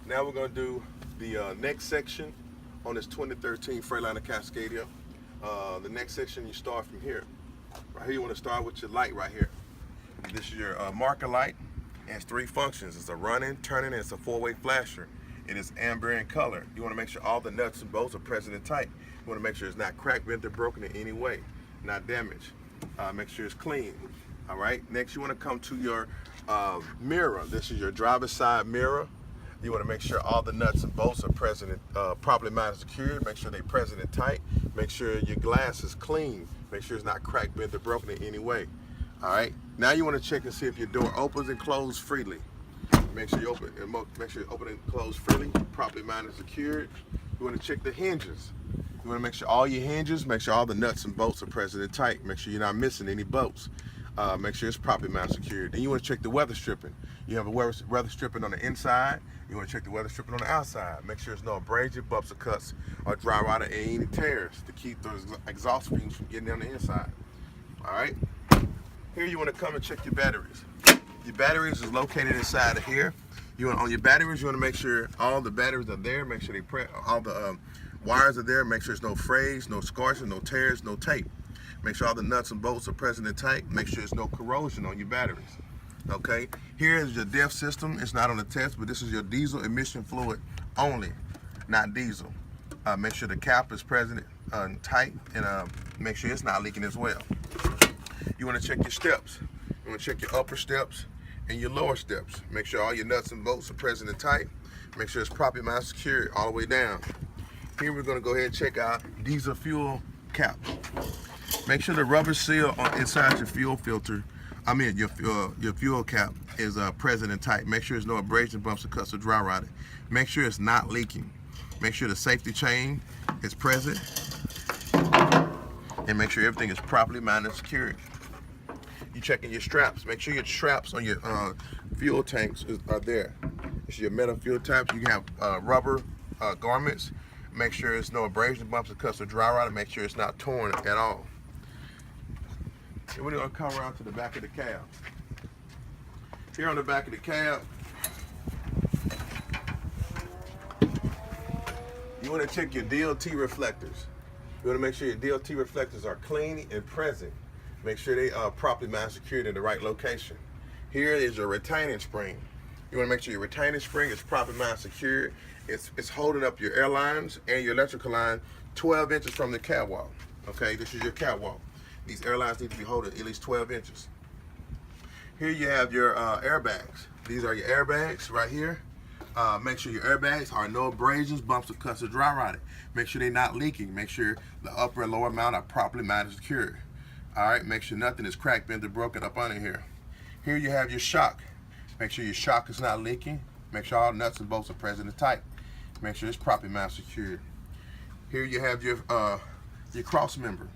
Now we're going to do the next section on this 2013 Freightliner Cascadia. The next section, you start from here. Right here, you want to start with your light right here. This is your marker light. It has three functions. It's a running, turning, and it's a four-way flasher. It is amber in color. You want to make sure all the nuts and bolts are present and tight. You want to make sure it's not cracked, bent, or broken in any way, not damaged. Make sure it's clean. All right. Next, you want to come to your mirror. This is your driver's side mirror. You want to make sure all the nuts and bolts are present, properly mounted and secured. Make sure they're present and tight. Make sure your glass is clean. Make sure it's not cracked, bent, or broken in any way. All right. Now you want to check and see if your door opens and closes freely. Make sure you open and close freely, properly mounted and secured. You want to check the hinges. You want to make sure all your hinges, make sure all the nuts and bolts are present and tight. Make sure you're not missing any bolts. Make sure it's properly mounted and secured. Then you want to check the weather stripping. You have a weather stripping on the inside. You want to check the weather stripping on the outside. Make sure there's no abrasion, bumps or cuts, or dry rot or any tears to keep those exhaust fumes from getting on the inside. All right. Here you want to come and check your batteries. Your batteries is located inside of here. On your batteries, you want to make sure all the batteries are there. Make sure all the wires are there. Make sure there's no frays, no scorches, no tears, no tape. Make sure all the nuts and bolts are present and tight. Make sure there's no corrosion on your batteries. Okay, here is your DEF system. It's not on the test, but this is your diesel emission fluid only, not diesel. Make sure the cap is present and tight, and make sure it's not leaking as well. You want to check your steps. You want to check your upper steps and your lower steps. Make sure all your nuts and bolts are present and tight. Make sure it's properly mounted secured all the way down. Here we're going to go ahead and check out diesel fuel cap. Make sure the rubber seal inside your fuel filter, your fuel cap is present and tight. Make sure there's no abrasion, bumps, or cuts, or dry rotting. Make sure it's not leaking. Make sure the safety chain is present, and make sure everything is properly mounted and secured. You checking your straps. Make sure your straps on your fuel tanks are there. This is your metal fuel tanks. You can have rubber garments. Make sure there's no abrasion, bumps, or cuts, or dry rot. Make sure it's not torn at all. And we're going to come around to the back of the cab. Here on the back of the cab, you want to check your DLT reflectors. You want to make sure your DLT reflectors are clean and present. Make sure they are properly mounted and secured in the right location. Here is your retaining spring. You want to make sure your retaining spring is properly mounted and secured. It's holding up your air lines and your electrical line 12 inches from the catwalk. Okay, this is your catwalk. These air lines need to be holding at least 12 inches. Here you have your airbags. These are your airbags right here. Make sure your airbags are no abrasions, bumps, or cuts, or dry rotting. Make sure they're not leaking. Make sure the upper and lower mount are properly mounted and secured. All right, make sure nothing is cracked, bent, or broken up under here. Here you have your shock. Make sure your shock is not leaking. Make sure all nuts and bolts are present and tight. Make sure it's properly mounted and secured. Here you have your cross member.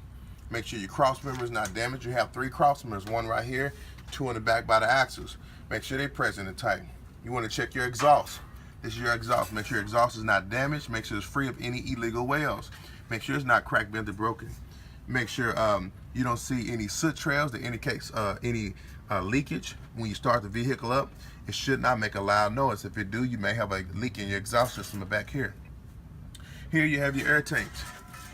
Make sure your cross member is not damaged. You have 3 cross members, 1 right here, 2 in the back by the axles. Make sure they're present and tight. You want to check your exhaust. This is your exhaust. Make sure your exhaust is not damaged. Make sure it's free of any illegal welds. Make sure it's not cracked, bent, or broken. Make sure you don't see any soot trails that indicates any leakage. When you start the vehicle up, it should not make a loud noise. If it do, you may have a leak in your exhaust system back here. Here you have your air tanks.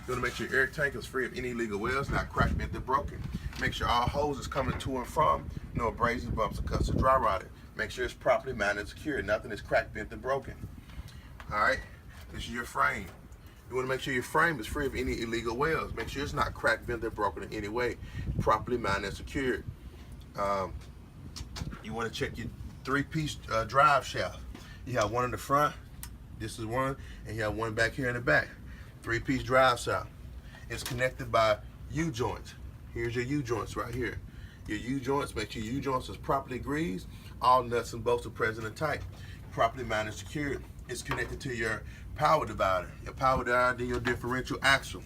You want to make sure your air tank is free of any illegal welds, not cracked, bent, or broken. Make sure all hoses coming to and from, no abrasions, bumps, or cuts, or dry rotted. Make sure it's properly mounted and secured. Nothing is cracked, bent, or broken. All right, this is your frame. You want to make sure your frame is free of any illegal welds. Make sure it's not cracked, bent, or broken in any way. Properly mounted and secured. You want to check your 3-piece drive shaft. You have one in the front. This is one, and you have one back here in the back. 3-piece drive shaft. It's connected by U-joints. Here's your U-joints right here. Your U-joints, make sure your U-joints is properly greased. All nuts and bolts are present and tight. Properly mounted and secured. It's connected to your power divider. Your power divider, then your differential axle.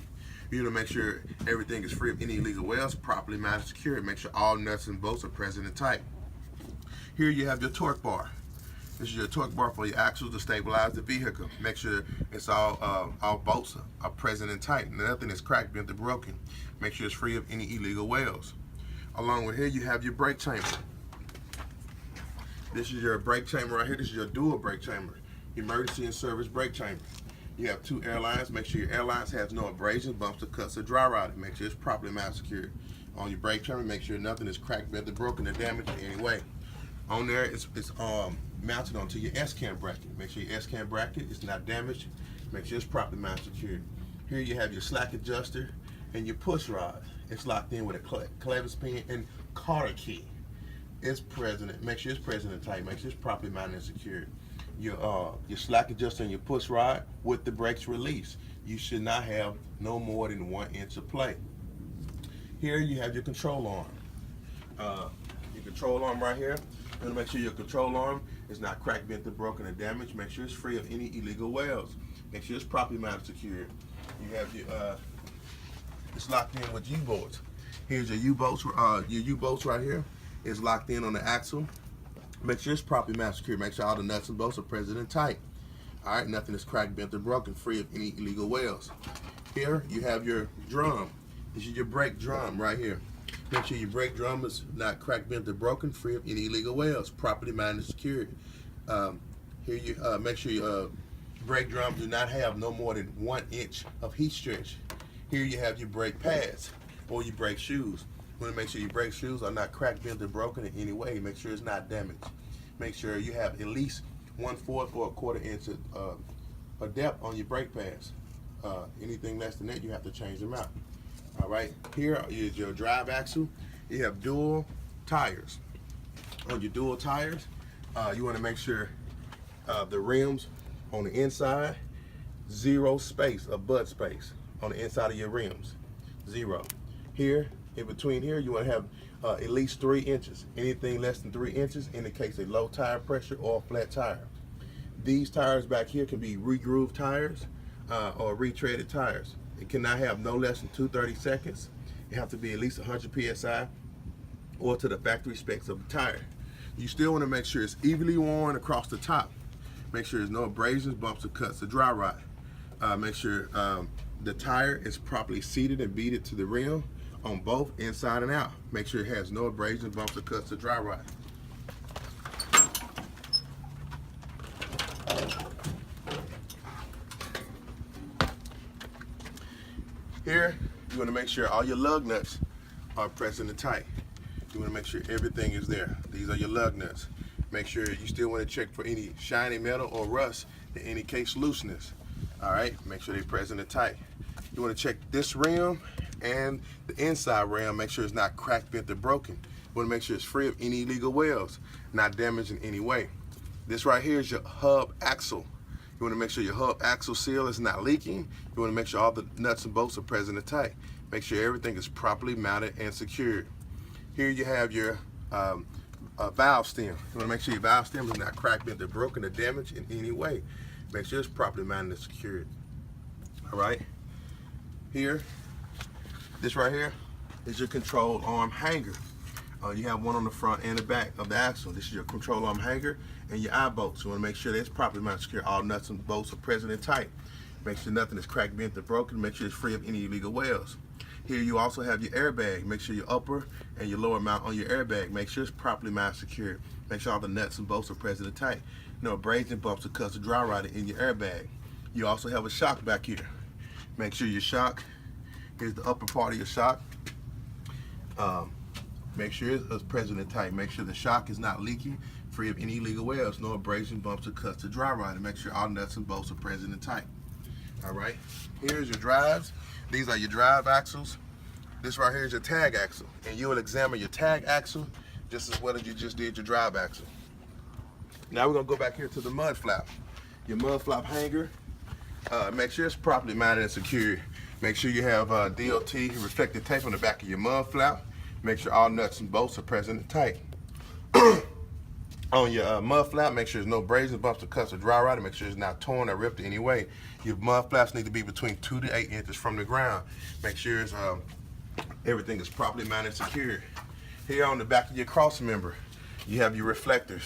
You want to make sure everything is free of any illegal welds, properly mounted and secured. Make sure all nuts and bolts are present and tight. Here you have your torque bar. This is your torque bar for your axles to stabilize the vehicle. Make sure it's all bolts are present and tight. Nothing is cracked, bent, or broken. Make sure it's free of any illegal welds. Along with here, you have your brake chamber. This is your brake chamber right here. This is your dual brake chamber. emergency and service brake chamber. You have 2 airlines. Make sure your airlines has no abrasions, bumps, or cuts, or dry rotting. Make sure it's properly mounted secured. On your brake chamber, make sure nothing is cracked, bent, broken, or damaged in any way. On there, it's mounted onto your S-cam bracket. Make sure your S-cam bracket is not damaged. Make sure it's properly mounted secured. Here you have your slack adjuster and your push rod. It's locked in with a clevis pin and Carter key. It's present. Make sure it's present and tight. Make sure it's properly mounted and secured. Your slack adjuster and your push rod with the brakes released. You should not have no more than 1 inch of play. Here you have your control arm. Your control arm right here. You want to make sure your control arm is not cracked, bent, or broken, or damaged. Make sure it's free of any illegal welds. Make sure it's properly mounted secured. You have your it's locked in with U-bolts. Here's your U-bolts. Your U-bolts right here is locked in on the axle. Make sure it's properly mounted secure. Make sure all the nuts and bolts are present and tight. All right, nothing is cracked, bent, or broken, free of any illegal welds. Here you have your drum. This is your brake drum right here. Make sure your brake drum is not cracked, bent, or broken, free of any illegal welds, properly mounted and secured. Here you make sure your brake drums do not have no more than 1 inch of heat stretch. Here you have your brake pads or your brake shoes. You want to make sure your brake shoes are not cracked, bent, or broken in any way. Make sure it's not damaged. Make sure you have at least 1/4 or 1/4 inch of depth on your brake pads. Anything less than that, you have to change them out. All right, here is your drive axle. You have dual tires. On your dual tires, you want to make sure the rims on the inside, 0 space of bud space on the inside of your rims, 0. Here, in between here, you want to have at least 3 inches. Anything less than 3 inches indicates a low tire pressure or a flat tire. These tires back here can be re-grooved tires or retreaded tires. It cannot have no less than 2/32. It have to be at least 100 psi or to the factory specs of the tire. You still want to make sure it's evenly worn across the top. Make sure there's no abrasions, bumps, or cuts, or dry rot. Make sure the tire is properly seated and beaded to the rim on both inside and out. Make sure it has no abrasions, bumps, or cuts, or dry rot. Here, you want to make sure all your lug nuts are present and tight. You want to make sure everything is there. These are your lug nuts. Make sure you still want to check for any shiny metal or rust that indicates looseness. All right, make sure they're present and tight. You want to check this rim and the inside rim. Make sure it's not cracked, bent, or broken. You want to make sure it's free of any illegal welds, not damaged in any way. This right here is your hub axle. You want to make sure your hub axle seal is not leaking. You want to make sure all the nuts and bolts are present and tight. Make sure everything is properly mounted and secured. Here you have your valve stem. You want to make sure your valve stem is not cracked, bent, or broken, or damaged in any way. Make sure it's properly mounted and secured. All right. Here, this right here is your control arm hanger. You have one on the front and the back of the axle. This is your control arm hanger and your eye bolts. You want to make sure that's properly mounted and secure. All nuts and bolts are present and tight. Make sure nothing is cracked, bent, or broken. Make sure it's free of any illegal welds. Here you also have your airbag. Make sure your upper and your lower mount on your airbag. Make sure it's properly mounted and secured. Make sure all the nuts and bolts are present and tight. No abrasion, bumps, or cuts, or dry rotting in your airbag. You also have a shock back here. Make sure your shock, here's the upper part of your shock. Make sure it's present and tight. Make sure the shock is not leaking, free of any illegal welds, no abrasion, bumps, or cuts, or dry rotting. Make sure all nuts and bolts are present and tight. All right, here's your drives. These are your drive axles. This right here is your tag axle. And you will examine your tag axle just as well as you just did your drive axle. Now we're gonna go back here to the mud flap. Your mud flap hanger, make sure it's properly mounted and secured. Make sure you have DOT reflective tape on the back of your mud flap. Make sure all nuts and bolts are present and tight. On your mud flap, make sure there's no abrasions, bumps, or cuts, or dry rotting. Make sure it's not torn or ripped in any way. Your mud flaps need to be between 2 to 8 inches from the ground. Make sure it's, everything is properly mounted and secured. Here on the back of your cross member, you have your reflectors.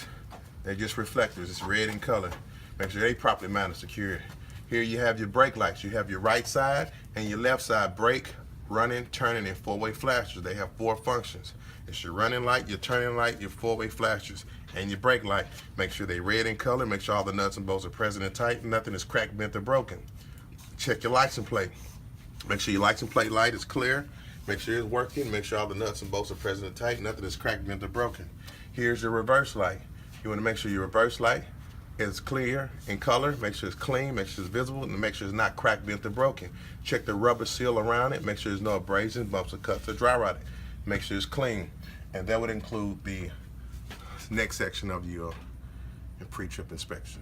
They're just reflectors. It's red in color. Make sure they're properly mounted and secured. Here you have your brake lights. You have your right side and your left side brake running, turning, and four-way flashers. They have 4 functions. It's your running light, your turning light, your four-way flashers, and your brake light. Make sure they're red in color. Make sure all the nuts and bolts are present and tight. Nothing is cracked, bent, or broken. Check your license plate. Make sure your license plate light is clear. Make sure it's working. Make sure all the nuts and bolts are present and tight. Nothing is cracked, bent, or broken. Here's your reverse light. You want to make sure your reverse light is clear in color. Make sure it's clean. Make sure it's visible, and make sure it's not cracked, bent, or broken. Check the rubber seal around it. Make sure there's no abrasions, bumps, or cuts, or dry rotted. Make sure it's clean. And that would include the next section of your pre-trip inspection.